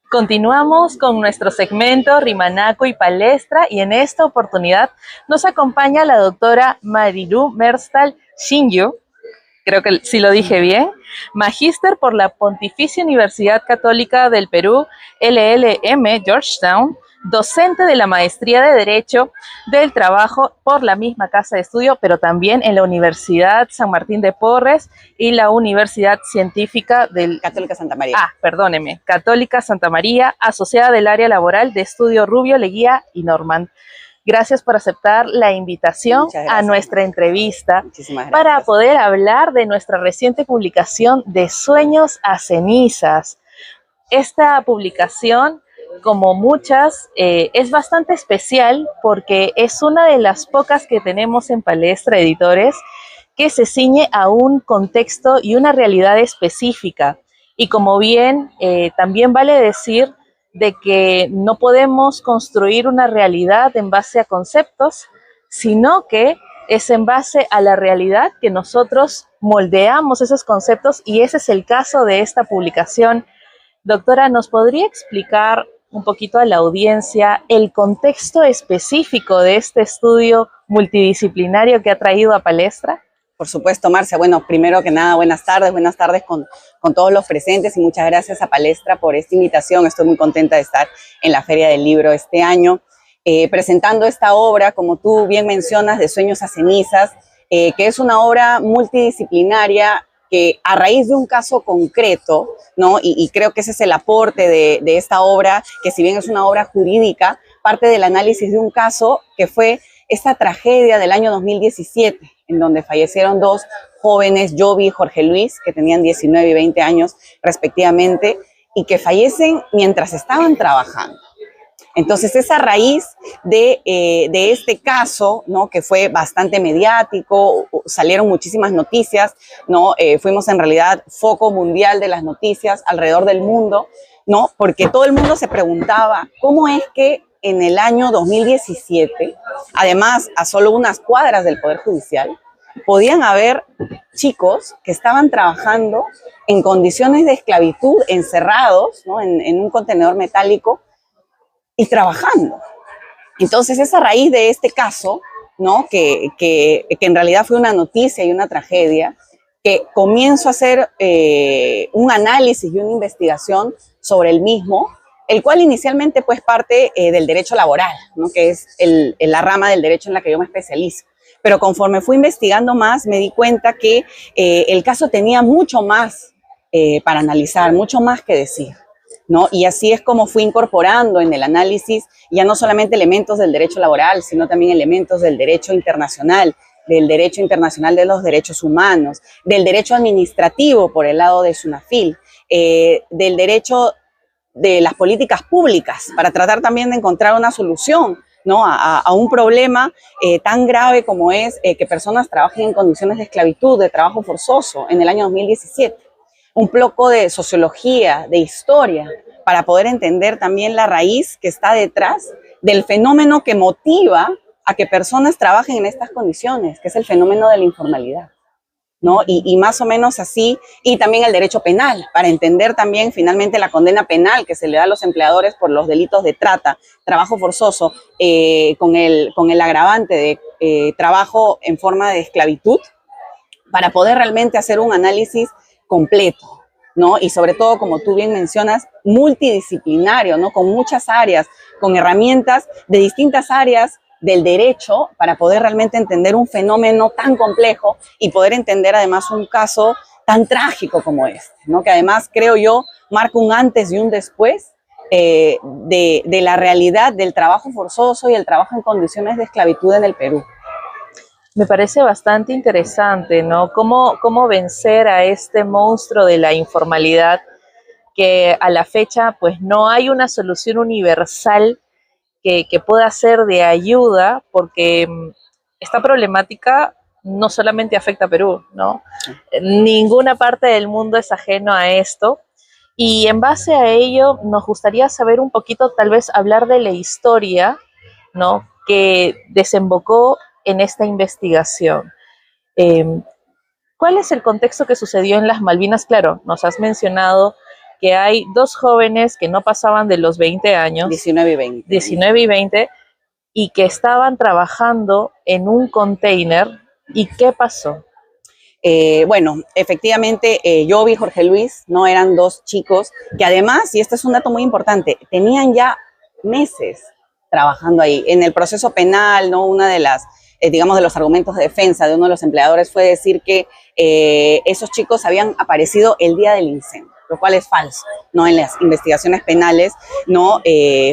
Continuamos con nuestro segmento Rimanaco y Palestra y en esta oportunidad nos acompaña la doctora Marilu Merstal Shinju, creo que sí lo dije bien, magíster por la Pontificia Universidad Católica del Perú, LLM Georgetown, docente de la Maestría de Derecho del Trabajo por la misma casa de estudio, pero también en la Universidad San Martín de Porres y la Universidad Científica del... Católica Santa María. Perdóneme, Católica Santa María, asociada del área laboral de Estudio Rubio, Leguía y Norman. Gracias por aceptar la invitación a nuestra entrevista para poder hablar de nuestra reciente publicación de Sueños a Cenizas. Esta publicación, como muchas, es bastante especial porque es una de las pocas que tenemos en Palestra Editores que se ciñe a un contexto y una realidad específica. Y como bien, también vale decir de que no podemos construir una realidad en base a conceptos, sino que es en base a la realidad que nosotros moldeamos esos conceptos y ese es el caso de esta publicación. Doctora, ¿nos podría explicar un poquito a la audiencia el contexto específico de este estudio multidisciplinario que ha traído a Palestra? Por supuesto, Marcia. Bueno, primero que nada, buenas tardes con todos los presentes y muchas gracias a Palestra por esta invitación. Estoy muy contenta de estar en la Feria del Libro este año, presentando esta obra, como tú bien mencionas, de Sueños a Cenizas, que es una obra multidisciplinaria que a raíz de un caso concreto, ¿no? Y creo que ese es el aporte de esta obra, que si bien es una obra jurídica, parte del análisis de un caso que fue esta tragedia del año 2017, en donde fallecieron dos jóvenes, Jovi y Jorge Luis, que tenían 19 y 20 años respectivamente, y que fallecen mientras estaban trabajando. Entonces, esa raíz de este caso, ¿no? Que fue bastante mediático, salieron muchísimas noticias, ¿no? Fuimos en realidad foco mundial de las noticias alrededor del mundo, ¿no? Porque todo el mundo se preguntaba cómo es que en el año 2017, además a solo unas cuadras del Poder Judicial, podían haber chicos que estaban trabajando en condiciones de esclavitud, encerrados, ¿no? en un contenedor metálico y trabajando. Entonces, esa raíz de este caso, ¿no? que en realidad fue una noticia y una tragedia, que comienzo a hacer un análisis y una investigación sobre el mismo, el cual inicialmente pues parte del derecho laboral, ¿no? Que es la rama del derecho en la que yo me especializo. Pero conforme fui investigando más, me di cuenta que el caso tenía mucho más para analizar, mucho más que decir, ¿no? Y así es como fui incorporando en el análisis ya no solamente elementos del derecho laboral, sino también elementos del derecho internacional de los derechos humanos, del derecho administrativo por el lado de SUNAFIL, del derecho de las políticas públicas, para tratar también de encontrar una solución, ¿no? a un problema tan grave como es que personas trabajen en condiciones de esclavitud, de trabajo forzoso en el año 2017. Un poco de sociología, de historia, para poder entender también la raíz que está detrás del fenómeno que motiva a que personas trabajen en estas condiciones, que es el fenómeno de la informalidad, ¿no? Y más o menos así, y también el derecho penal, para entender también finalmente la condena penal que se le da a los empleadores por los delitos de trata, trabajo forzoso, con el agravante de trabajo en forma de esclavitud, para poder realmente hacer un análisis completo, ¿no? Y sobre todo, como tú bien mencionas, multidisciplinario, ¿no? Con muchas áreas, con herramientas de distintas áreas del derecho para poder realmente entender un fenómeno tan complejo y poder entender además un caso tan trágico como este, ¿no? Que además creo yo marca un antes y un después de la realidad del trabajo forzoso y el trabajo en condiciones de esclavitud en el Perú. Me parece bastante interesante, ¿no? ¿Cómo vencer a este monstruo de la informalidad que a la fecha pues no hay una solución universal que pueda ser de ayuda, porque esta problemática no solamente afecta a Perú, ¿no? Ninguna parte del mundo es ajeno a esto. Y en base a ello nos gustaría saber un poquito, tal vez hablar de la historia, ¿no? Que desembocó en esta investigación. Eh, ¿Cuál es el contexto que sucedió en las Malvinas? Claro, nos has mencionado que hay dos jóvenes que no pasaban de los 20 años. 19 y 20. 19 y 20, y que estaban trabajando en un container. ¿Y qué pasó? Bueno, efectivamente, Yobi y Jorge Luis, ¿no? Eran dos chicos que además, y este es un dato muy importante, tenían ya meses trabajando ahí. En el proceso penal, ¿no? Una de las, digamos, de los argumentos de defensa de uno de los empleadores fue decir que esos chicos habían aparecido el día del incendio, lo cual es falso, ¿no? En las investigaciones penales, ¿no?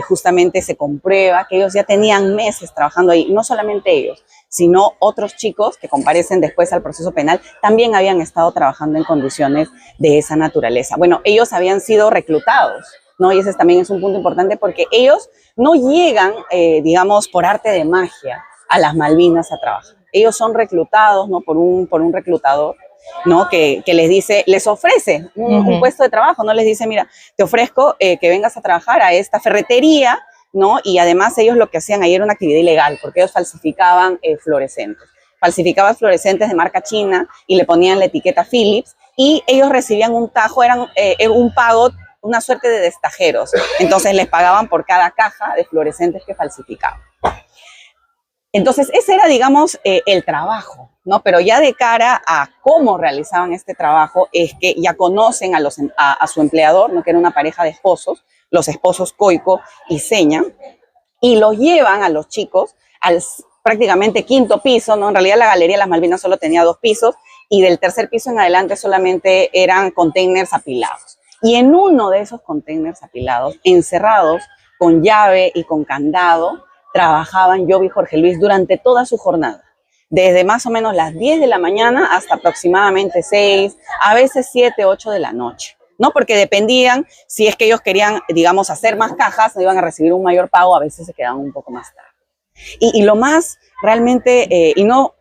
Justamente se comprueba que ellos ya tenían meses trabajando ahí, no solamente ellos, sino otros chicos que comparecen después al proceso penal, también habían estado trabajando en condiciones de esa naturaleza. Bueno, ellos habían sido reclutados, ¿no? Y ese también es un punto importante porque ellos no llegan, digamos, por arte de magia a las Malvinas a trabajar. Ellos son reclutados, ¿no? por un reclutador, ¿no? Que les dice, les ofrece un puesto de trabajo, ¿no? Les dice, mira, te ofrezco que vengas a trabajar a esta ferretería, ¿no? Y además ellos lo que hacían ahí era una actividad ilegal, porque ellos falsificaban fluorescentes. Falsificaban fluorescentes de marca china y le ponían la etiqueta Philips, y ellos recibían un tajo, eran un pago, una suerte de destajeros. Entonces les pagaban por cada caja de fluorescentes que falsificaban. Entonces ese era, digamos, el trabajo, ¿no? Pero ya de cara a cómo realizaban este trabajo es que ya conocen a su empleador, ¿no? Que era una pareja de esposos, los esposos Coico y Seña, y los llevan a los chicos al prácticamente quinto piso, ¿no? En realidad la Galería de las Malvinas solo tenía 2 pisos, y del tercer piso en adelante solamente eran containers apilados. Y en uno de esos containers apilados, encerrados con llave y con candado, trabajaban Yobi y Jorge Luis durante toda su jornada, desde más o menos las 10 de la mañana hasta aproximadamente 6, a veces 7, 8 de la noche, ¿no? Porque dependían, si es que ellos querían, digamos, hacer más cajas, iban a recibir un mayor pago, a veces se quedaban un poco más tarde. Y lo más realmente,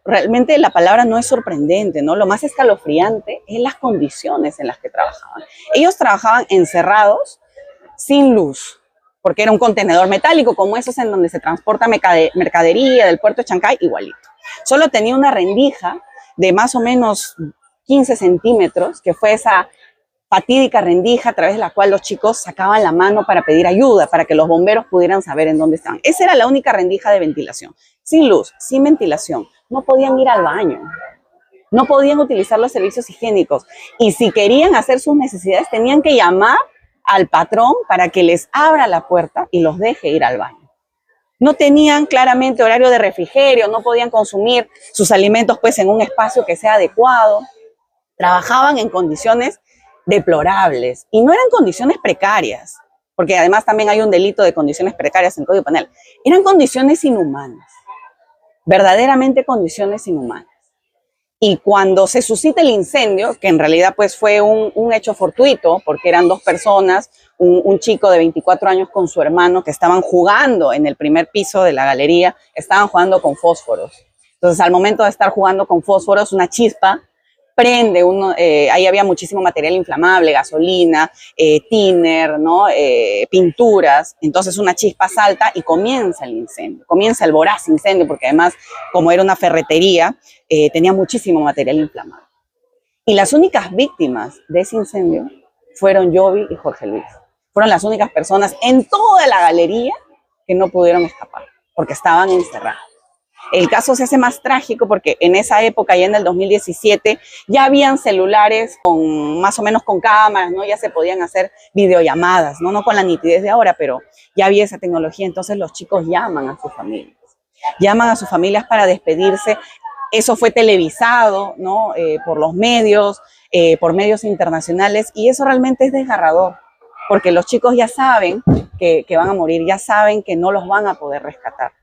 realmente la palabra no es sorprendente, ¿no? Lo más escalofriante es las condiciones en las que trabajaban. Ellos trabajaban encerrados, sin luz, porque era un contenedor metálico, como esos en donde se transporta mercadería del puerto de Chancay, igualito. Solo tenía una rendija de más o menos 15 centímetros, que fue esa fatídica rendija a través de la cual los chicos sacaban la mano para pedir ayuda, para que los bomberos pudieran saber en dónde estaban. Esa era la única rendija de ventilación. Sin luz, sin ventilación, no podían ir al baño, no podían utilizar los servicios higiénicos, y si querían hacer sus necesidades tenían que llamar al patrón para que les abra la puerta y los deje ir al baño. No tenían claramente horario de refrigerio, no podían consumir sus alimentos pues en un espacio que sea adecuado. Trabajaban en condiciones deplorables, y no eran condiciones precarias, porque además también hay un delito de condiciones precarias en el Código Penal. Eran condiciones inhumanas, verdaderamente condiciones inhumanas. Y cuando se suscita el incendio, que en realidad pues fue un hecho fortuito, porque eran 2 personas, un chico de 24 años con su hermano, que estaban jugando en el primer piso de la galería, estaban jugando con fósforos. Entonces, al momento de estar jugando con fósforos, una chispa prende, ahí había muchísimo material inflamable, gasolina, thinner, ¿no? Pinturas. Entonces una chispa salta y comienza el incendio, comienza el voraz incendio, porque además, como era una ferretería, tenía muchísimo material inflamable. Y las únicas víctimas de ese incendio fueron Yobi y Jorge Luis. Fueron las únicas personas en toda la galería que no pudieron escapar, porque estaban encerrados. El caso se hace más trágico porque en esa época, ya en el 2017, ya habían celulares más o menos con cámaras, ¿no? Ya se podían hacer videollamadas, ¿no? No con la nitidez de ahora, pero ya había esa tecnología. Entonces los chicos llaman a sus familias. Llaman a sus familias para despedirse. Eso fue televisado, ¿no? Por los medios, por medios internacionales, y eso realmente es desgarrador, porque los chicos ya saben que van a morir, ya saben que no los van a poder rescatar.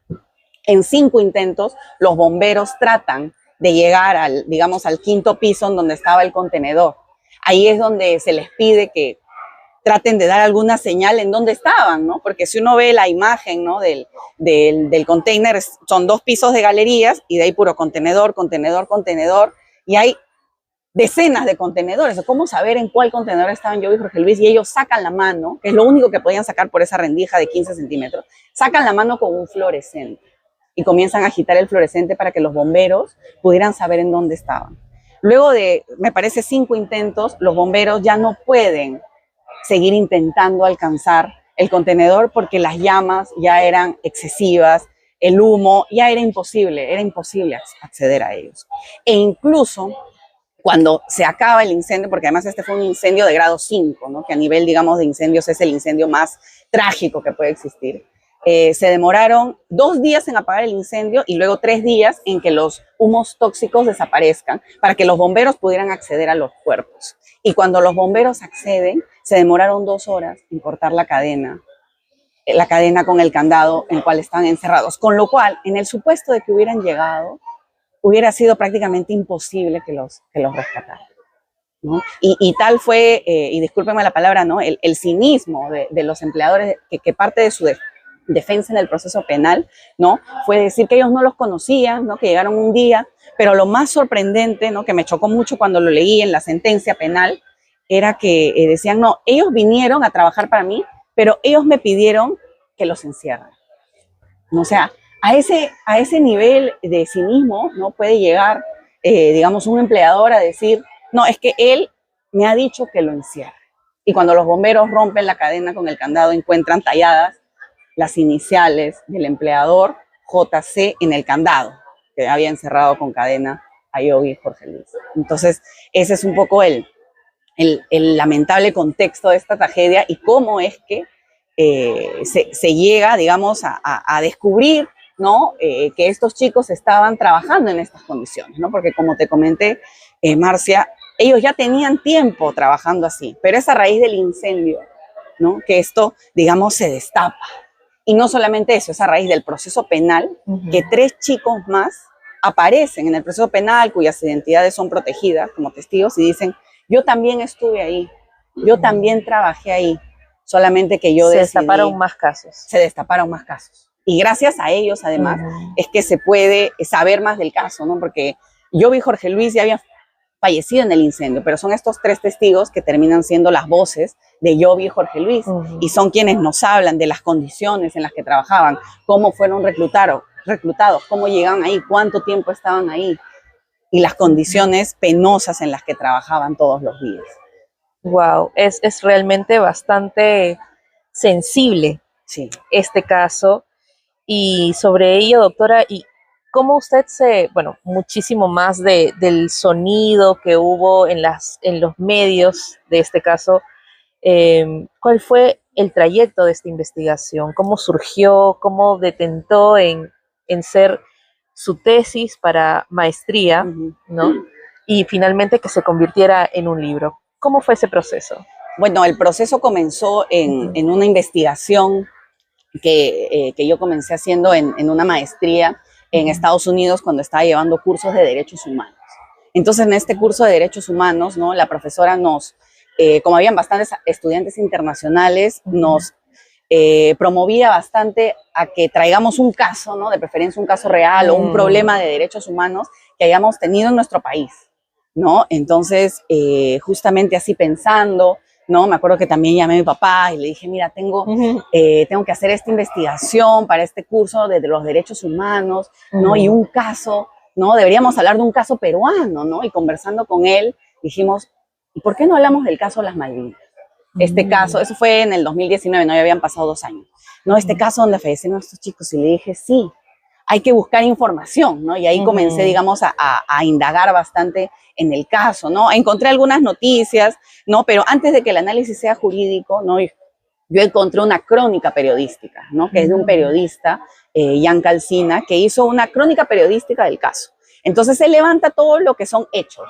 En 5 intentos, los bomberos tratan de llegar al 5º piso en donde estaba el contenedor. Ahí es donde se les pide que traten de dar alguna señal en dónde estaban, ¿no? Porque si uno ve la imagen, ¿no? del container, son 2 pisos de galerías y de ahí puro contenedor, contenedor, contenedor, y hay decenas de contenedores. ¿Cómo saber en cuál contenedor estaban Yobi y Jorge Luis? Y ellos sacan la mano, que es lo único que podían sacar por esa rendija de 15 centímetros, sacan la mano con un fluorescente y comienzan a agitar el fluorescente para que los bomberos pudieran saber en dónde estaban. Luego de, me parece, 5 intentos, los bomberos ya no pueden seguir intentando alcanzar el contenedor porque las llamas ya eran excesivas, el humo ya era imposible acceder a ellos. E incluso cuando se acaba el incendio, porque además este fue un incendio de grado 5, ¿no? Que a nivel, digamos, de incendios es el incendio más trágico que puede existir. Se demoraron 2 días en apagar el incendio y luego 3 días en que los humos tóxicos desaparezcan para que los bomberos pudieran acceder a los cuerpos. Y cuando los bomberos acceden, se demoraron 2 horas en cortar la cadena con el candado en el cual están encerrados. Con lo cual, en el supuesto de que hubieran llegado, hubiera sido prácticamente imposible que los rescataran, ¿no? Y tal fue, y discúlpenme la palabra, ¿no? El cinismo de los empleadores, que parte de su defensa en el proceso penal, ¿no? Fue decir que ellos no los conocían, ¿no? Que llegaron un día, pero lo más sorprendente, ¿no? Que me chocó mucho cuando lo leí en la sentencia penal, era que decían, no, ellos vinieron a trabajar para mí, pero ellos me pidieron que los encierren. O sea, a ese nivel de cinismo, ¿no? Puede llegar, digamos, un empleador a decir, no, es que él me ha dicho que lo encierre. Y cuando los bomberos rompen la cadena con el candado, encuentran talladas las iniciales del empleador JC en el candado, que había encerrado con cadena a Yogi Jorge Luis. Entonces, ese es un poco el lamentable contexto de esta tragedia y cómo es que se llega, digamos, a descubrir, ¿no? Que estos chicos estaban trabajando en estas condiciones, ¿no? Porque como te comenté, Marcia, ellos ya tenían tiempo trabajando así, pero es a raíz del incendio, ¿no? Que esto, digamos, se destapa. Y no solamente eso, es a raíz del proceso penal que 3 chicos más aparecen en el proceso penal cuyas identidades son protegidas como testigos y dicen, yo también estuve ahí, yo también trabajé ahí, solamente que yo decidí. Se destaparon más casos. Se destaparon más casos. Y gracias a ellos, además, es que se puede saber más del caso, ¿no? Porque Yogi Jorge Luis ya había fallecido en el incendio, pero son estos 3 testigos que terminan siendo las voces de Yogi y Jorge Luis, y son quienes nos hablan de las condiciones en las que trabajaban, cómo fueron reclutados, cómo llegaban ahí, cuánto tiempo estaban ahí, y las condiciones penosas en las que trabajaban todos los días. Wow, es realmente bastante sensible, sí, este caso, y sobre ello, doctora, y ¿cómo usted muchísimo más del sonido que hubo en los medios de este caso, cuál fue el trayecto de esta investigación? ¿Cómo surgió? ¿Cómo detentó en ser su tesis para maestría, ¿no? Y finalmente que se convirtiera en un libro? ¿Cómo fue ese proceso? Bueno, el proceso comenzó en una investigación que yo comencé haciendo en una maestría en Estados Unidos cuando estaba llevando cursos de derechos humanos. Entonces, en este curso de derechos humanos, ¿no? La profesora como habían bastantes estudiantes internacionales, nos promovía bastante a que traigamos un caso, ¿no? De preferencia un caso real o un problema de derechos humanos que hayamos tenido en nuestro país, ¿no? Entonces, justamente así pensando, ¿no? Me acuerdo que también llamé a mi papá y le dije, mira, tengo que hacer esta investigación para este curso de los derechos humanos, ¿no? Y un caso, ¿no? Deberíamos hablar de un caso peruano, ¿no? Y conversando con él, dijimos, ¿y por qué no hablamos del caso de las Malvinas? Este caso, eso fue en el 2019, ¿no? Ya habían pasado 2 años, ¿no? Este caso donde fallecieron estos chicos, y le dije, sí, hay que buscar información, ¿no? Y ahí comencé, digamos, a indagar bastante en el caso, ¿no? Encontré algunas noticias, ¿no? Pero antes de que el análisis sea jurídico, ¿no? Yo encontré una crónica periodística, ¿no? Que es de un periodista, Jan Calcina, que hizo una crónica periodística del caso. Entonces, él levanta todo lo que son hechos.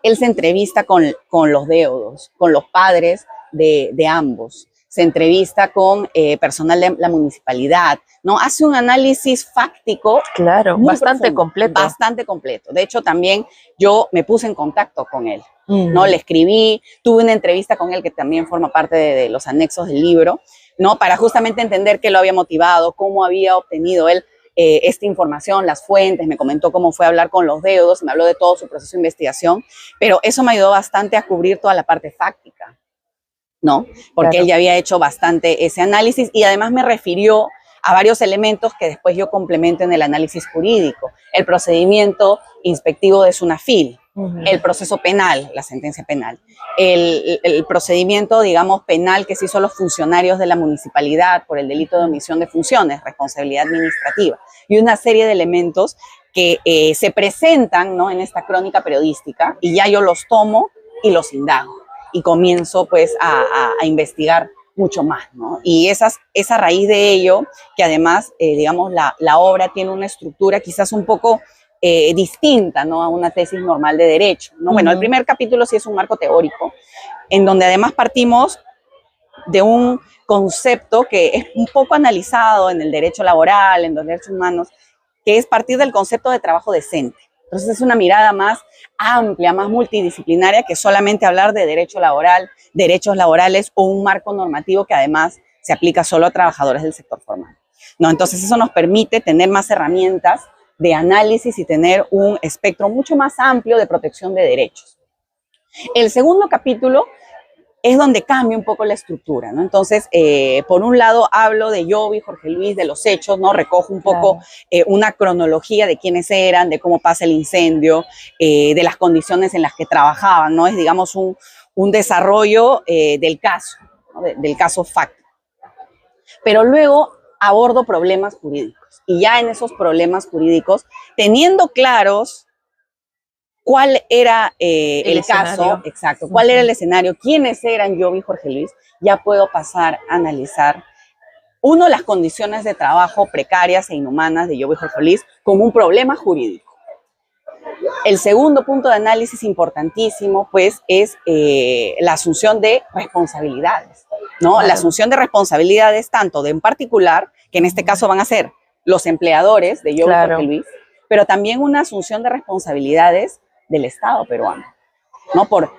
Él se entrevista con los deudos, con los padres de ambos. Se entrevista con personal de la municipalidad, ¿no? Hace un análisis fáctico. Claro, bastante completo. Bastante completo. De hecho, también yo me puse en contacto con él, ¿no? Le escribí, tuve una entrevista con él que también forma parte de los anexos del libro, ¿no? Para justamente entender qué lo había motivado, cómo había obtenido él esta información, las fuentes, me comentó cómo fue a hablar con los deudos, me habló de todo su proceso de investigación, pero eso me ayudó bastante a cubrir toda la parte fáctica, ¿no? Porque claro, él ya había hecho bastante ese análisis y además me refirió a varios elementos que después yo complemento en el análisis jurídico. El procedimiento inspectivo de SUNAFIL, el proceso penal, la sentencia penal, el procedimiento, digamos, penal que se hizo a los funcionarios de la municipalidad por el delito de omisión de funciones, responsabilidad administrativa, y una serie de elementos que se presentan, ¿no?, en esta crónica periodística, y ya yo los tomo y los indago, y comienzo pues a investigar mucho más, ¿no? Y esa raíz de ello, que además, digamos, la obra tiene una estructura quizás un poco distinta, ¿no?, a una tesis normal de derecho, ¿no? Bueno, el primer capítulo sí es un marco teórico, en donde además partimos de un concepto que es un poco analizado en el derecho laboral, en los derechos humanos, que es partir del concepto de trabajo decente. Entonces es una mirada más amplia, más multidisciplinaria que solamente hablar de derecho laboral, derechos laborales o un marco normativo que además se aplica solo a trabajadores del sector formal, ¿no? Entonces eso nos permite tener más herramientas de análisis y tener un espectro mucho más amplio de protección de derechos. El segundo capítulo es donde cambia un poco la estructura, ¿no? Entonces, por un lado hablo de Yobi, Jorge Luis, de los hechos, ¿no? Recojo un poco una cronología de quiénes eran, de cómo pasa el incendio, de las condiciones en las que trabajaban, ¿no? Es, digamos, un desarrollo del caso, ¿no?, del caso fáctico. Pero luego abordo problemas jurídicos, y ya en esos problemas jurídicos, teniendo claros cuál era el caso, exacto, cuál era el escenario, quiénes eran Yobi y Jorge Luis, ya puedo pasar a analizar, uno, las condiciones de trabajo precarias e inhumanas de Yobi y Jorge Luis como un problema jurídico. El segundo punto de análisis importantísimo, pues, es la asunción de responsabilidades, ¿no? Claro. La asunción de responsabilidades tanto de en particular, que en este caso van a ser los empleadores de Yobi y Jorge Luis, pero también una asunción de responsabilidades del Estado peruano, ¿no? Por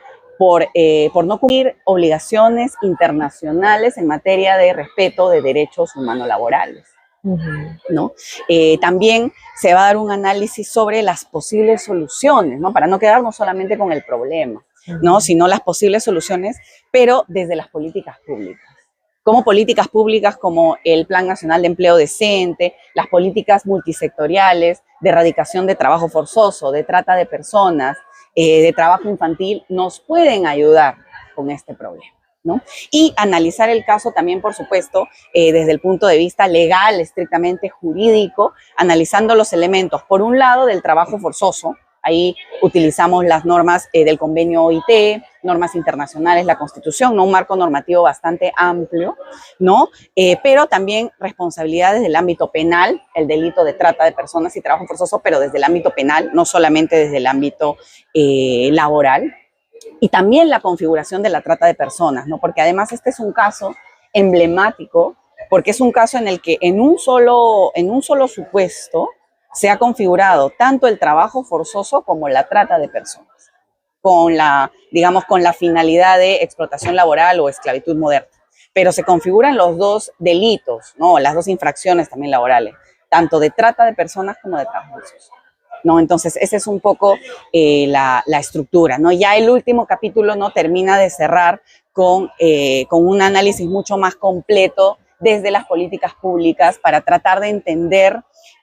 no cumplir obligaciones internacionales en materia de respeto de derechos humanolaborales, ¿no? También se va a dar un análisis sobre las posibles soluciones, ¿no? Para no quedarnos solamente con el problema, ¿no?, sino las posibles soluciones, pero desde las políticas públicas. Como políticas públicas como el Plan Nacional de Empleo Decente, las políticas multisectoriales de erradicación de trabajo forzoso, de trata de personas, de trabajo infantil, nos pueden ayudar con este problema, ¿no? Y analizar el caso también, por supuesto, desde el punto de vista legal, estrictamente jurídico, analizando los elementos, por un lado, del trabajo forzoso. Ahí utilizamos las normas del convenio OIT, normas internacionales, la Constitución, ¿no?, un marco normativo bastante amplio, ¿no? Pero también responsabilidades del ámbito penal, el delito de trata de personas y trabajo forzoso, pero desde el ámbito penal, no solamente desde el ámbito laboral. Y también la configuración de la trata de personas, ¿no? Porque además este es un caso emblemático, porque es un caso en el que en un solo supuesto se ha configurado tanto el trabajo forzoso como la trata de personas, con la finalidad de explotación laboral o esclavitud moderna. Pero se configuran los dos delitos, ¿no?, las dos infracciones también laborales, tanto de trata de personas como de trabajo forzoso, ¿no? Entonces, esa es un poco la estructura, ¿no? Ya el último capítulo, ¿no?, termina de cerrar con un análisis mucho más completo desde las políticas públicas para tratar de entender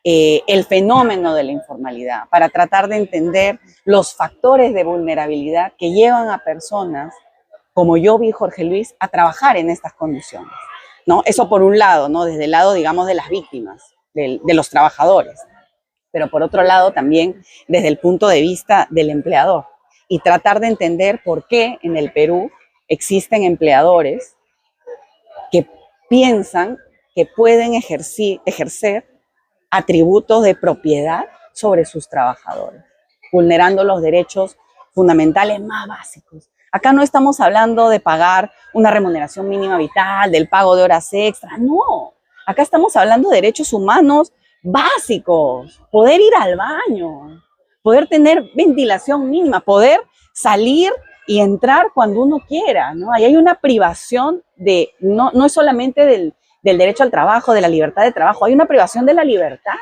el fenómeno de la informalidad, para tratar de entender los factores de vulnerabilidad que llevan a personas como Yobi y Jorge Luis a trabajar en estas condiciones, ¿no? Eso por un lado, ¿no?, desde el lado, digamos, de las víctimas, de los trabajadores, pero por otro lado también desde el punto de vista del empleador, y tratar de entender por qué en el Perú existen empleadores que piensan que pueden ejercer atributos de propiedad sobre sus trabajadores, vulnerando los derechos fundamentales más básicos. Acá no estamos hablando de pagar una remuneración mínima vital, del pago de horas extras, no. Acá estamos hablando de derechos humanos básicos, poder ir al baño, poder tener ventilación mínima, poder salir y entrar cuando uno quiera, ¿no? Ahí hay una privación no es solamente del derecho al trabajo, de la libertad de trabajo, hay una privación de la libertad,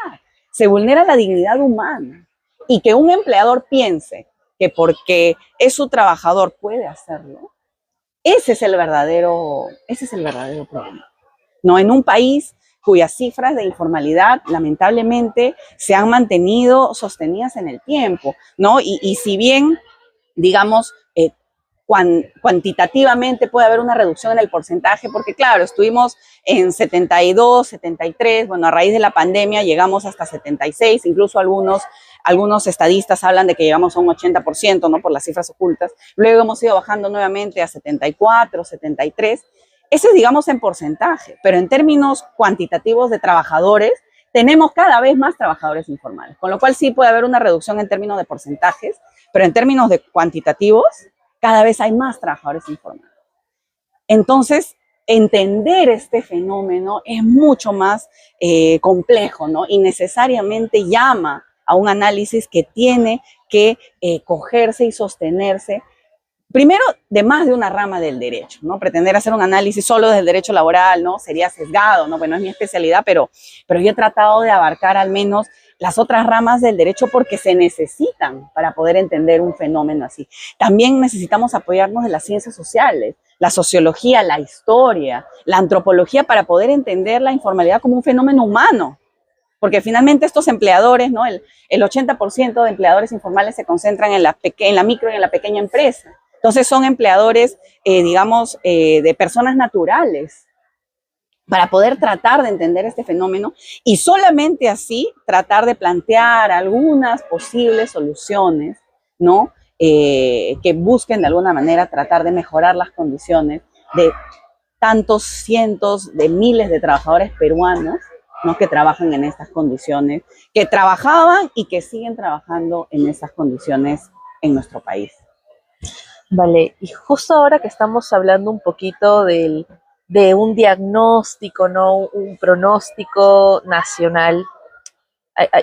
se vulnera la dignidad humana, y que un empleador piense que porque es su trabajador puede hacerlo, ese es el verdadero problema, ¿no? En un país cuyas cifras de informalidad lamentablemente se han mantenido sostenidas en el tiempo, ¿no? Y si bien, digamos, cuantitativamente puede haber una reducción en el porcentaje, porque claro, estuvimos en 72, 73, bueno, a raíz de la pandemia llegamos hasta 76, incluso algunos estadistas hablan de que llegamos a un 80%, ¿no? Por las cifras ocultas. Luego hemos ido bajando nuevamente a 74, 73. Eso es, digamos, en porcentaje, pero en términos cuantitativos de trabajadores, tenemos cada vez más trabajadores informales, con lo cual sí puede haber una reducción en términos de porcentajes, pero en términos de cuantitativos, cada vez hay más trabajadores informales. Entonces, entender este fenómeno es mucho más complejo, ¿no? Y necesariamente llama a un análisis que tiene que cogerse y sostenerse, primero, de más de una rama del derecho, ¿no? Pretender hacer un análisis solo desde el derecho laboral, ¿no? Sería sesgado, ¿no? Bueno, es mi especialidad, pero yo he tratado de abarcar al menos las otras ramas del derecho porque se necesitan para poder entender un fenómeno así. También necesitamos apoyarnos de las ciencias sociales, la sociología, la historia, la antropología para poder entender la informalidad como un fenómeno humano. Porque finalmente estos empleadores, ¿no? El 80% de empleadores informales se concentran en la micro y en la pequeña empresa. Entonces son empleadores, digamos, de personas naturales, para poder tratar de entender este fenómeno y solamente así tratar de plantear algunas posibles soluciones, ¿no? Que busquen de alguna manera tratar de mejorar las condiciones de tantos cientos de miles de trabajadores peruanos, ¿no? Que trabajan en estas condiciones, que trabajaban y que siguen trabajando en esas condiciones en nuestro país. Vale, y justo ahora que estamos hablando un poquito de un diagnóstico, ¿no? Un pronóstico nacional,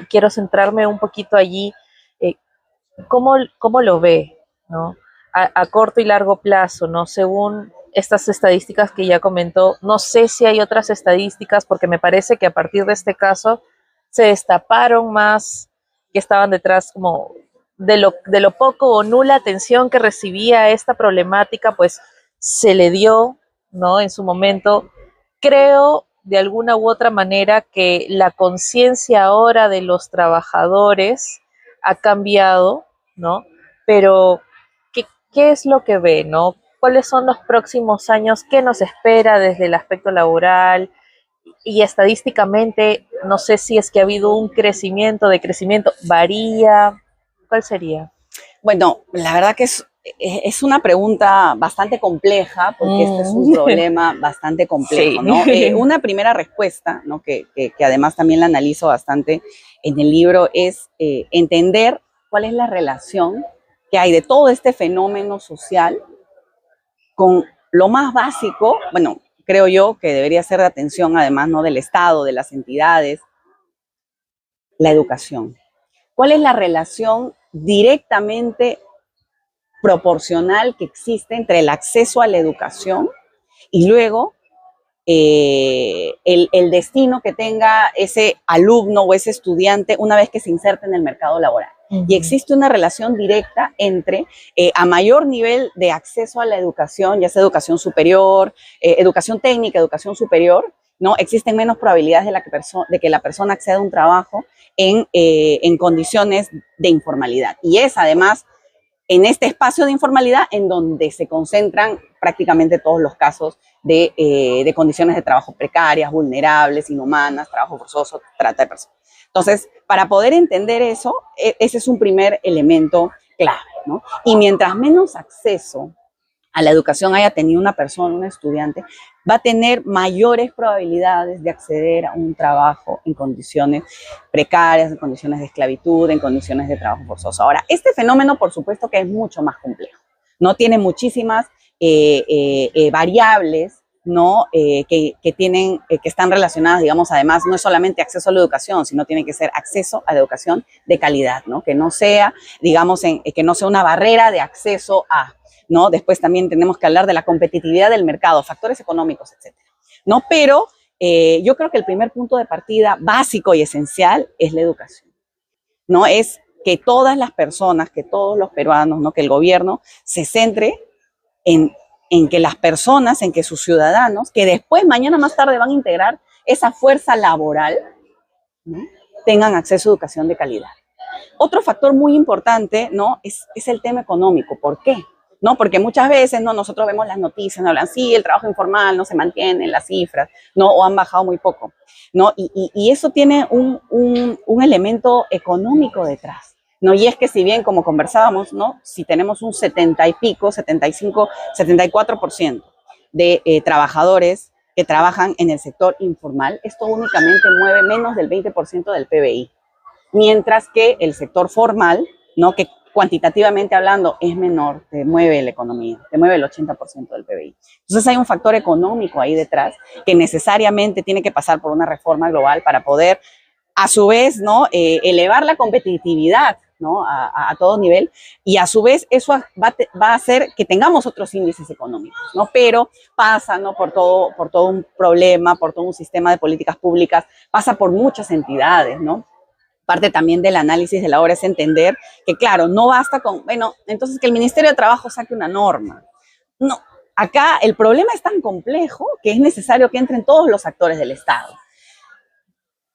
quiero centrarme un poquito allí. ¿Cómo lo ve, ¿no? A corto y largo plazo, ¿no? Según estas estadísticas que ya comentó, no sé si hay otras estadísticas, porque me parece que a partir de este caso se destaparon más que estaban detrás como de lo poco o nula atención que recibía esta problemática, pues se le dio, ¿no? En su momento. Creo de alguna u otra manera que la conciencia ahora de los trabajadores ha cambiado, ¿no? Pero, ¿qué es lo que ve, ¿no? ¿Cuáles son los próximos años? ¿Qué nos espera desde el aspecto laboral? Y estadísticamente, no sé si es que ha habido un decrecimiento, varía. ¿Cuál sería? Bueno, la verdad que es una pregunta bastante compleja, porque este es un problema bastante complejo, sí, ¿no? Una primera respuesta, ¿no? que además también la analizo bastante en el libro, es entender cuál es la relación que hay de todo este fenómeno social con lo más básico, bueno, creo yo que debería ser de atención además, ¿no? Del Estado, de las entidades, la educación. ¿Cuál es la relación directamente proporcional que existe entre el acceso a la educación y luego el destino que tenga ese alumno o ese estudiante una vez que se inserta en el mercado laboral? Y existe una relación directa entre a mayor nivel de acceso a la educación, ya sea educación superior, educación técnica, educación superior, ¿no? Existen menos probabilidades de que la persona acceda a un trabajo en condiciones de informalidad. Y es además en este espacio de informalidad en donde se concentran prácticamente todos los casos de condiciones de trabajo precarias, vulnerables, inhumanas, trabajo forzoso, trata de personas. Entonces, para poder entender eso, ese es un primer elemento clave, ¿no? Y mientras menos acceso a la educación haya tenido una persona, un estudiante, va a tener mayores probabilidades de acceder a un trabajo en condiciones precarias, en condiciones de esclavitud, en condiciones de trabajo forzoso. Ahora, este fenómeno, por supuesto que es mucho más complejo, ¿no? Tiene muchísimas variables, ¿no? Que están relacionadas, digamos, además, no es solamente acceso a la educación, sino tiene que ser acceso a la educación de calidad, ¿no? Que no sea, digamos, que no sea una barrera de acceso a, ¿no? Después también tenemos que hablar de la competitividad del mercado, factores económicos, etcétera, ¿no? Pero yo creo que el primer punto de partida básico y esencial es la educación, ¿no? Es que todas las personas, que todos los peruanos, ¿no? Que el gobierno se centre en que las personas, en que sus ciudadanos, que después, mañana más tarde van a integrar esa fuerza laboral, ¿no?, tengan acceso a educación de calidad. Otro factor muy importante, ¿no?, es el tema económico. ¿Por qué? ¿No? Porque muchas veces, ¿no?, nosotros vemos las noticias, nos hablan, sí, el trabajo informal no se mantiene en las cifras, ¿no?, o han bajado muy poco, ¿no? Y eso tiene un elemento económico detrás, ¿no? Y es que si bien, como conversábamos, ¿no?, si tenemos un 70 y pico, 75, 74% de trabajadores que trabajan en el sector informal, esto únicamente mueve menos del 20% del PBI. Mientras que el sector formal, ¿no?, que cuantitativamente hablando es menor, te mueve la economía, te mueve el 80% del PBI. Entonces hay un factor económico ahí detrás que necesariamente tiene que pasar por una reforma global para poder, a su vez, ¿no?, elevar la competitividad, ¿no?, a todo nivel, y a su vez eso va a hacer que tengamos otros índices económicos, ¿no? Pero pasa, ¿no?, por todo un problema, por todo un sistema de políticas públicas, pasa por muchas entidades, ¿no? Parte también del análisis de la obra es entender que, claro, no basta con, bueno, entonces que el Ministerio de Trabajo saque una norma. No, acá el problema es tan complejo que es necesario que entren todos los actores del Estado.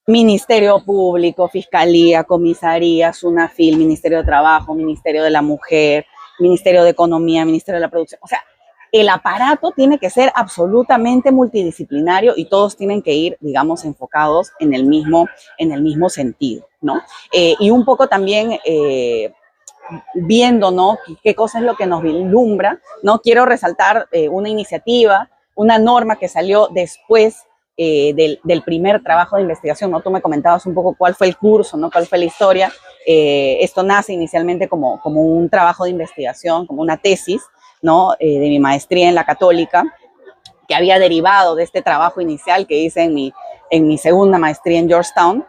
Ministerio Público, Fiscalía, Comisaría, SUNAFIL, Ministerio de Trabajo, Ministerio de la Mujer, Ministerio de Economía, Ministerio de la Producción. O sea, el aparato tiene que ser absolutamente multidisciplinario y todos tienen que ir, digamos, enfocados en el mismo sentido, ¿no? Y un poco también viendo, ¿no?, qué cosa es lo que nos vislumbra, ¿no? Quiero resaltar una iniciativa, una norma que salió después del primer trabajo de investigación, ¿no? Tú me comentabas un poco cuál fue el curso, ¿no?, cuál fue la historia. Esto nace inicialmente como un trabajo de investigación, como una tesis, ¿no?, de mi maestría en la Católica, que había derivado de este trabajo inicial que hice en mi segunda maestría en Georgetown.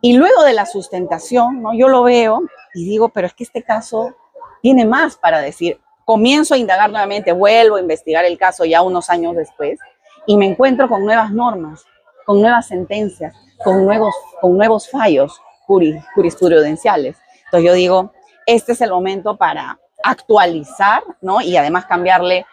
Y luego de la sustentación, ¿no?, yo lo veo y digo, pero es que este caso tiene más para decir. Comienzo a indagar nuevamente, vuelvo a investigar el caso ya unos años después y me encuentro con nuevas normas, con nuevas sentencias, con nuevos fallos jurisprudenciales. Entonces yo digo, este es el momento para actualizar, ¿no?, y además cambiarle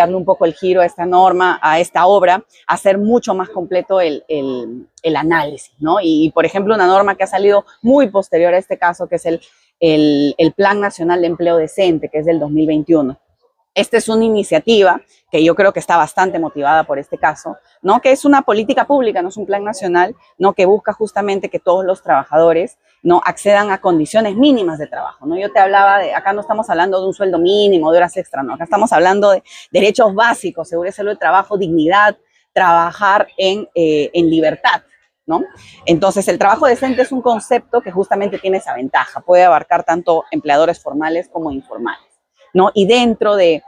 un poco el giro a esta norma, a esta obra, hacer mucho más completo el análisis, ¿no? Y, por ejemplo, una norma que ha salido muy posterior a este caso, que es el Plan Nacional de Empleo Decente, que es del 2021. Esta es una iniciativa que yo creo que está bastante motivada por este caso, ¿no?, que es una política pública, no es un plan nacional, ¿no?, que busca justamente que todos los trabajadores, ¿no?, accedan a condiciones mínimas de trabajo, ¿no? Yo te hablaba acá no estamos hablando de un sueldo mínimo, de horas extra, no, acá estamos hablando de derechos básicos, seguridad de trabajo, dignidad, trabajar en libertad, ¿no? Entonces, el trabajo decente es un concepto que justamente tiene esa ventaja, puede abarcar tanto empleadores formales como informales, ¿no? Y dentro de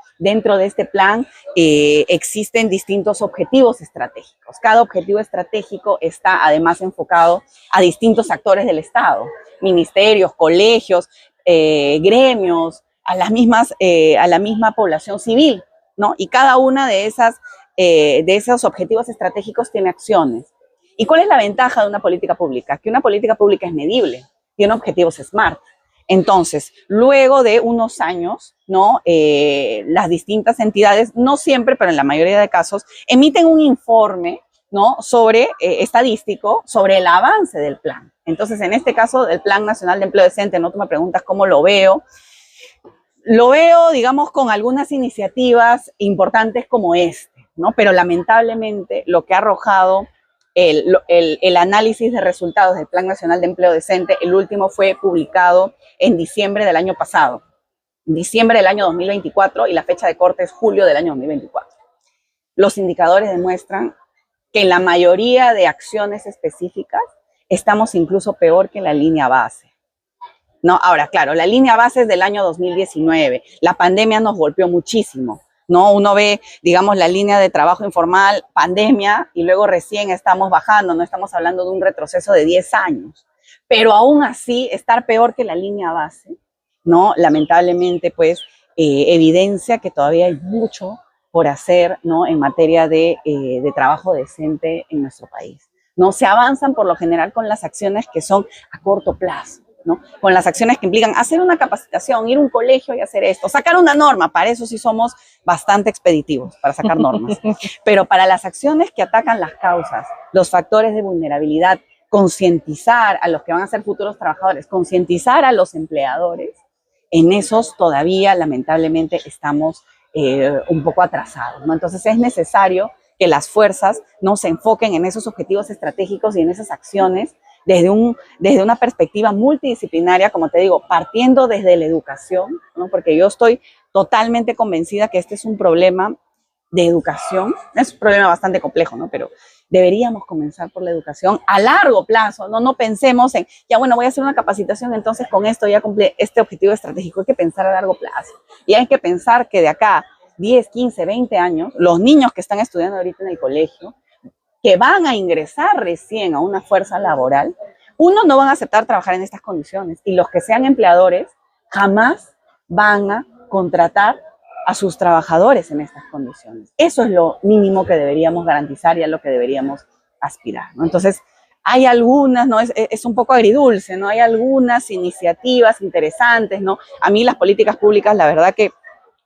este plan existen distintos objetivos estratégicos. Cada objetivo estratégico está además enfocado a distintos actores del Estado, ministerios, colegios, gremios, a la misma población civil, ¿no? Y cada una de esos objetivos estratégicos tiene acciones. ¿Y cuál es la ventaja de una política pública? Que una política pública es medible, tiene objetivos SMART. Entonces, luego de unos años, ¿no?, las distintas entidades, no siempre, pero en la mayoría de casos, emiten un informe, ¿no?, estadístico sobre el avance del plan. Entonces, en este caso, del Plan Nacional de Empleo Decente, ¿no?, tú me preguntas cómo lo veo. Lo veo, digamos, con algunas iniciativas importantes como ¿no? Pero lamentablemente lo que ha arrojado el análisis de resultados del Plan Nacional de Empleo Decente, el último fue publicado en diciembre del año pasado, diciembre del año 2024, y la fecha de corte es julio del año 2024. Los indicadores demuestran que en la mayoría de acciones específicas estamos incluso peor que la línea base, ¿no? Ahora, claro, la línea base es del año 2019, la pandemia nos golpeó muchísimo, ¿no? Uno ve, digamos, la línea de trabajo informal, pandemia, y luego recién estamos bajando, no estamos hablando de un retroceso de 10 años. Pero aún así, estar peor que la línea base, ¿no?, lamentablemente, pues, evidencia que todavía hay mucho por hacer, ¿no?, en materia de trabajo decente en nuestro país. No se avanzan por lo general con las acciones que son a corto plazo, ¿no? Con las acciones que implican hacer una capacitación, ir a un colegio y hacer esto, sacar una norma, para eso sí somos bastante expeditivos, para sacar normas. Pero para las acciones que atacan las causas, los factores de vulnerabilidad, concientizar a los que van a ser futuros trabajadores, concientizar a los empleadores, en esos todavía lamentablemente estamos un poco atrasados, ¿no? Entonces es necesario que las fuerzas no se enfoquen en esos objetivos estratégicos y en esas acciones desde una perspectiva multidisciplinaria, como te digo, partiendo desde la educación, ¿no? Porque yo estoy totalmente convencida que este es un problema de educación, es un problema bastante complejo, ¿no? Pero deberíamos comenzar por la educación a largo plazo, ¿no? No pensemos en, ya bueno, voy a hacer una capacitación, entonces con esto ya cumplí este objetivo estratégico. Hay que pensar a largo plazo. Y hay que pensar que de acá 10, 15, 20 años, los niños que están estudiando ahorita en el colegio, que van a ingresar recién a una fuerza laboral, no van a aceptar trabajar en estas condiciones. Y los que sean empleadores jamás van a contratar a sus trabajadores en estas condiciones. Eso es lo mínimo que deberíamos garantizar y a lo que deberíamos aspirar, ¿no? Entonces, hay algunas, ¿no? Es un poco agridulce, ¿no? Hay algunas iniciativas interesantes, ¿no? A mí las políticas públicas, la verdad que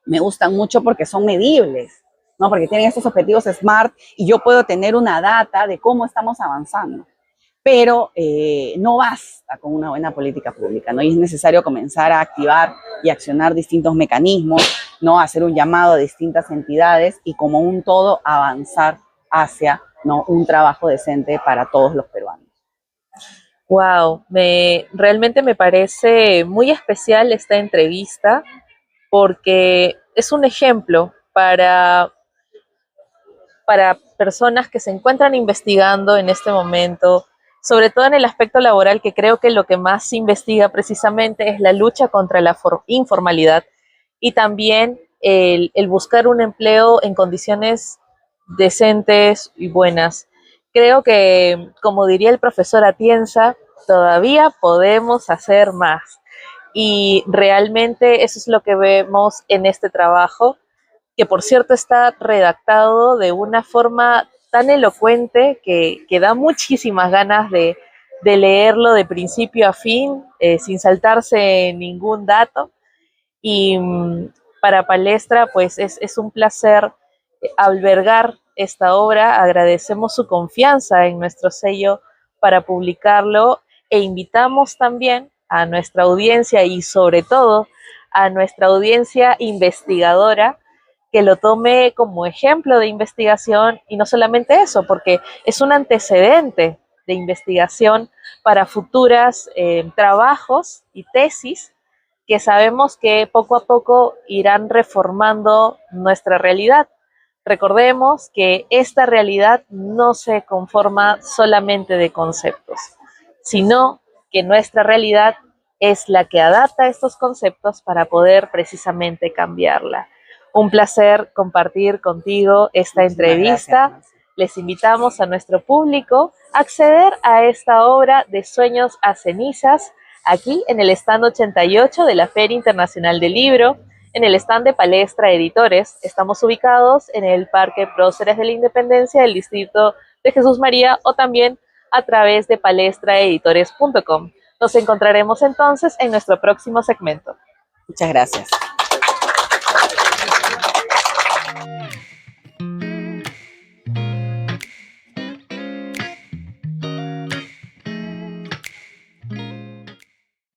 me gustan mucho porque son medibles, ¿no? Porque tienen estos objetivos SMART y yo puedo tener una data de cómo estamos avanzando. Pero no basta con una buena política pública, ¿no? Y es necesario comenzar a activar y accionar distintos mecanismos, ¿no? Hacer un llamado a distintas entidades y como un todo avanzar hacia, ¿no? Un trabajo decente para todos los peruanos. Wow, realmente me parece muy especial esta entrevista porque es un ejemplo para personas que se encuentran investigando en este momento, sobre todo en el aspecto laboral, que creo que lo que más se investiga precisamente es la lucha contra la informalidad y también el buscar un empleo en condiciones decentes y buenas. Creo que, como diría el profesor Atienza, todavía podemos hacer más. Y realmente eso es lo que vemos en este trabajo, que por cierto está redactado de una forma tan elocuente que da muchísimas ganas de leerlo de principio a fin, sin saltarse ningún dato. Y para Palestra, pues es un placer albergar esta obra. Agradecemos su confianza en nuestro sello para publicarlo e invitamos también a nuestra audiencia y sobre todo a nuestra audiencia investigadora que lo tome como ejemplo de investigación y no solamente eso, porque es un antecedente de investigación para futuras trabajos y tesis que sabemos que poco a poco irán reformando nuestra realidad. Recordemos que esta realidad no se conforma solamente de conceptos, sino que nuestra realidad es la que adapta estos conceptos para poder precisamente cambiarla. Un placer compartir contigo esta entrevista. Gracias. Les invitamos a nuestro público a acceder a esta obra de Sueños a Cenizas, aquí en el stand 88 de la Feria Internacional del Libro, en el stand de Palestra Editores. Estamos ubicados en el Parque Próceres de la Independencia del Distrito de Jesús María o también a través de palestraeditores.com. Nos encontraremos entonces en nuestro próximo segmento. Muchas gracias.